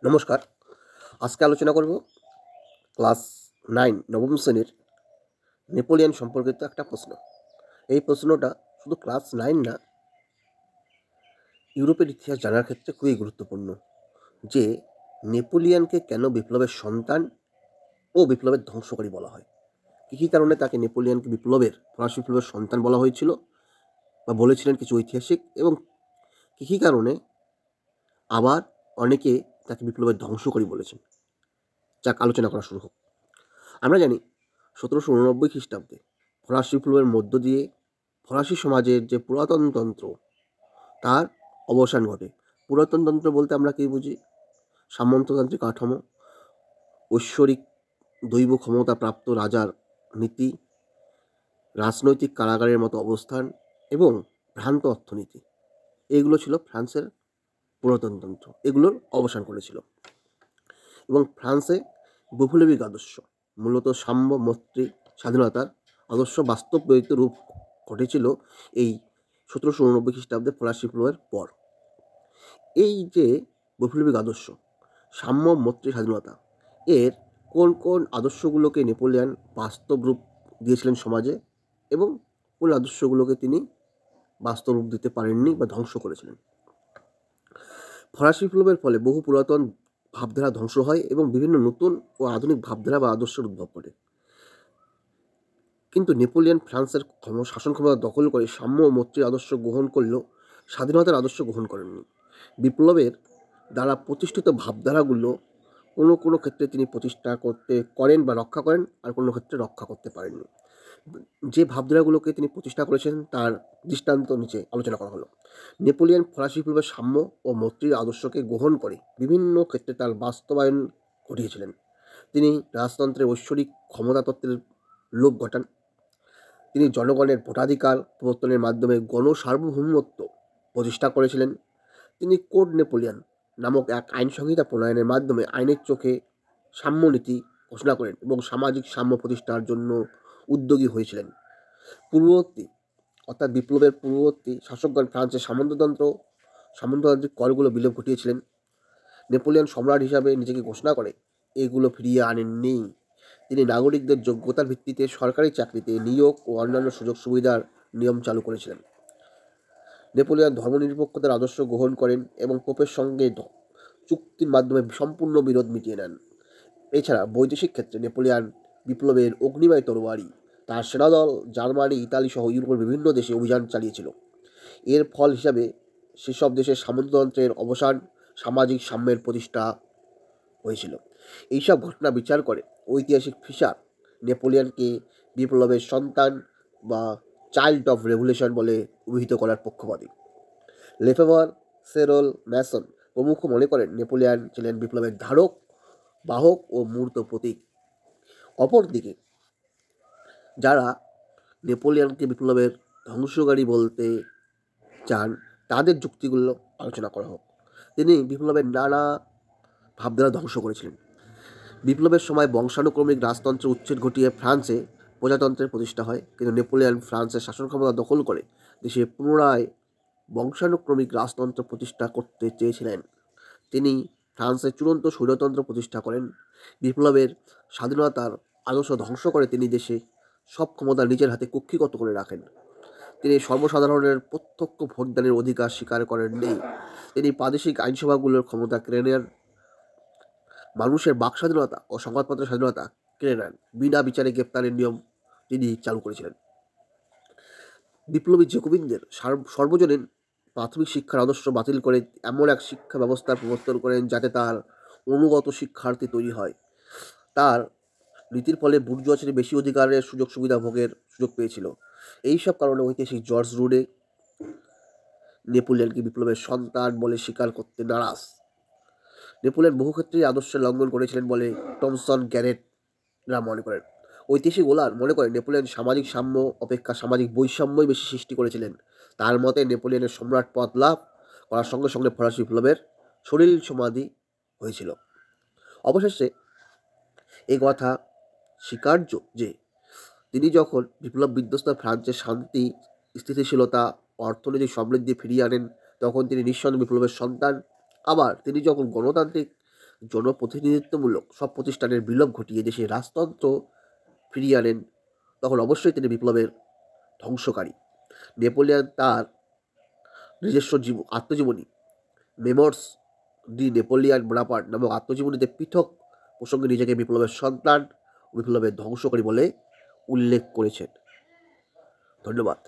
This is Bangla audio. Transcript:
নমস্কার। আজকে আলোচনা করব ক্লাস 9 নবম শ্রেণীর নেপোলিয়ন সম্পর্কিত একটা প্রশ্ন। এই প্রশ্নটা শুধু ক্লাস 9 না, ইউরোপের ইতিহাস জানার ক্ষেত্রে খুবই গুরুত্বপূর্ণ। যে নেপোলিয়নকে কেন বিপ্লবের সন্তান ও বিপ্লবের ধ্বংসকারী বলা হয়, কী কী কারণে তাকে নেপোলিয়নকে ফরাসি বিপ্লবের সন্তান বলা হয়েছিল বা বলেছিলেন কিছু ঐতিহাসিক, এবং কী কী কারণে আবার অনেকে তাকে বিপ্লবের ধ্বংসকারী বলেছেন। যাক, আলোচনা করা শুরু হোক। আমরা জানি 1789 খ্রিস্টাব্দে ফরাসি বিপ্লবের মধ্য দিয়ে ফরাসি সমাজের যে পুরাতনতন্ত্র তার অবসান ঘটে। পুরাতনতন্ত্র বলতে আমরা কী বুঝি? সামন্ততান্ত্রিক কাঠামো, ঐশ্বরিক দৈব ক্ষমতা প্রাপ্ত রাজার নীতি, রাজনৈতিক কারাগারের মতো অবস্থান এবং ভ্রান্ত অর্থনীতি, এগুলো ছিল ফ্রান্সের পুরাতনতন্ত্র। এগুলোর অবসান করেছিল এবং ফ্রান্সে বৈপ্লবিক আদর্শ, মূলত সাম্য, মৈত্রী, স্বাধীনতার আদর্শ বাস্তবায়িত রূপ ঘটেছিল এই 1789 খ্রিস্টাব্দে ফরাসি বিপ্লবের পর। এই যে বৈপ্লবিক আদর্শ, সাম্য, মৈত্রী, স্বাধীনতা, এর কোন কোন আদর্শগুলোকে নেপোলিয়ন বাস্তব রূপ দিয়েছিলেন সমাজে, এবং কোন আদর্শগুলোকে তিনি বাস্তব রূপ দিতে পারেননি বা ধ্বংস করেছিলেন। ফরাসি বিপ্লবের ফলে বহু পুরাতন ভাবধারা ধ্বংস হয় এবং বিভিন্ন নতুন ও আধুনিক ভাবধারা বা আদর্শের উদ্ভব ঘটে। কিন্তু নেপোলিয়ন ফ্রান্সের শাসন ক্ষমতা দখল করে সাম্য ও মৈত্রীর আদর্শ গ্রহণ করলেও স্বাধীনতার আদর্শ গ্রহণ করেননি। বিপ্লবের দ্বারা প্রতিষ্ঠিত ভাবধারাগুলো কোনো কোনো ক্ষেত্রে তিনি প্রতিষ্ঠা করেন বা রক্ষা করেন, আর কোনো ক্ষেত্রে রক্ষা করতে পারেননি। যে ভাবধারাগুলোকে তিনি প্রতিষ্ঠা করেছেন তার দৃষ্টান্ত নিচে আলোচনা করা হলো। নেপোলিয়ন ফরাসি বিপ্লবের সাম্য ও মৈত্রীর আদর্শকে গ্রহণ করে বিভিন্ন ক্ষেত্রে তার বাস্তবায়ন ঘটিয়েছিলেন। তিনি রাজতন্ত্রের ঐশ্বরিক ক্ষমতা তত্ত্বের লোপ ঘটান। তিনি জনগণের ভোটাধিকার প্রবর্তনের মাধ্যমে গণসার্বভৌমত্ব প্রতিষ্ঠা করেছিলেন। তিনি কোড নেপোলিয়ন নামক এক আইন সংহিতা প্রণয়নের মাধ্যমে আইনের চোখে সাম্যনীতি ঘোষণা করেন এবং সামাজিক সাম্য প্রতিষ্ঠার জন্য উদ্যোগী হয়েছিলেন। পূর্ববর্তী অর্থাৎ বিপ্লবের পূর্ববর্তী শাসকগণ ফ্রান্সের সামন্ততান্ত্রিক করগুলো বিলোপ ঘটিয়েছিলেন। নেপোলিয়ন সম্রাট হিসাবে নিজেকে ঘোষণা করে এগুলো ফিরিয়ে আনেননি। তিনি নাগরিকদের যোগ্যতার ভিত্তিতে সরকারি চাকরিতে নিয়োগ ও অন্যান্য সুযোগ সুবিধার নিয়ম চালু করেছিলেন। নেপোলিয়ন ধর্মনিরপেক্ষতার আদর্শ গ্রহণ করেন এবং পোপের সঙ্গে চুক্তির মাধ্যমে সম্পূর্ণ বিরোধ মিটিয়ে নেন। এছাড়া বৈদেশিক ক্ষেত্রে নেপোলিয়ন বিপ্লবের অগ্নিময় তরবারি, তার সেনাদল জার্মানি, ইতালি সহ ইউরোপের বিভিন্ন দেশে অভিযান চালিয়েছিল। এর ফল হিসাবে সেসব দেশের সামন্ততন্ত্রের অবসান, সামাজিক সাম্যের প্রতিষ্ঠা হয়েছিল। এইসব ঘটনা বিচার করে ঐতিহাসিক ফিশার নেপোলিয়নকে বিপ্লবের সন্তান বা চাইল্ড অফ রেভলিউশন বলে অভিহিত করার পক্ষপাতী। লেফেভার, সেরল, ম্যাসন প্রমুখ মনে করেন নেপোলিয়ন ছিলেন বিপ্লবের ধারক, বাহক ও মূর্ত প্রতীক। অপরদিকে যারা নেপোলিয়নকে বিপ্লবের ধ্বংসকারী বলতে চান তাদের যুক্তিগুলো আলোচনা করা হোক। তিনি বিপ্লবের নানা ভাবধারা ধ্বংস করেছিলেন। বিপ্লবের সময় বংশানুক্রমিক রাজতন্ত্রের উচ্ছেদ ঘটিয়ে ফ্রান্সে প্রজাতন্ত্রের প্রতিষ্ঠা হয়, কিন্তু নেপোলিয়ন ফ্রান্সের শাসন ক্ষমতা দখল করে দেশে পুনরায় বংশানুক্রমিক রাজতন্ত্র প্রতিষ্ঠা করতে চেয়েছিলেন। তিনি ফ্রান্সের চূড়ান্ত স্বৈরতন্ত্র প্রতিষ্ঠা করেন। বিপ্লবের স্বাধীনতার আদর্শ ধ্বংস করে তিনি দেশে সব ক্ষমতা নিজের হাতে কুক্ষিগত করে রাখেন। তিনি সর্বসাধারণের প্রত্যক্ষ ভোটদানের অধিকার স্বীকার করেননি। তিনি প্রাদেশিক আইনসভাগুলোর ক্ষমতা কেড়ে নেন। মানুষের বাক স্বাধীনতা ও সংবাদপত্রের স্বাধীনতা কেড়ে নেন। বিনা বিচারে গ্রেপ্তারের নিয়ম তিনি চালু করেছিলেন। বিপ্লবী জেকোবিনদের সর্বজনীন প্রাথমিক শিক্ষার আদর্শ বাতিল করে এমন এক শিক্ষা ব্যবস্থার প্রবর্তন করেন যাতে তার অনুগত শিক্ষার্থী তৈরি হয়। তার নীতির ফলে বুর্জোয়া শ্রেণী বেশি অধিকারের সুযোগ সুবিধা ভোগের সুযোগ পেয়েছিল। এইসব কারণে ঐতিহাসিক জর্জ রুডে নেপোলিয়নকে বিপ্লবের সন্তান বলে স্বীকার করতে নারাজ। নেপোলিয়ন বহু ক্ষেত্রেই আদর্শের লঙ্ঘন করেছিলেন বলে টমসন গ্যারেটরা মনে করেন। ঐতিহাসিক ওলার মনে করেন নেপোলিয়ন সামাজিক সাম্য অপেক্ষা সামাজিক বৈষম্যই বেশি সৃষ্টি করেছিলেন। তার মতে নেপোলিয়নের সম্রাট পদ লাভ করার সঙ্গে সঙ্গে ফরাসি বিপ্লবের সলিল সমাধি হয়েছিল। অবশেষে এই কথা স্বীকার্য যে তিনি যখন বিপ্লব বিধ্বস্ত ফ্রান্সের শান্তি, স্থিতিশীলতা, অর্থনৈতিক সমৃদ্ধি ফিরিয়ে আনেন তখন তিনি নিঃসন্দেহে বিপ্লবের সন্তান। আবার তিনি যখন গণতান্ত্রিক জনপ্রতিনিধিত্বমূলক সব প্রতিষ্ঠানের বিলোপ ঘটিয়ে দেশে রাজতন্ত্র ফিরিয়ে আনেন, তখন অবশ্যই তিনি বিপ্লবের ধ্বংসকারী। নেপোলিয়ন তার নিজস্ব আত্মজীবনী মেমোর্স ডি নেপোলিয়ান বোনাপার্ট নামক আত্মজীবনীতে পৃথক প্রসঙ্গে নিজেকে বিপ্লবের সন্তান ও বিপ্লবের ধ্বংসকারী বলে উল্লেখ করেছেন। ধন্যবাদ।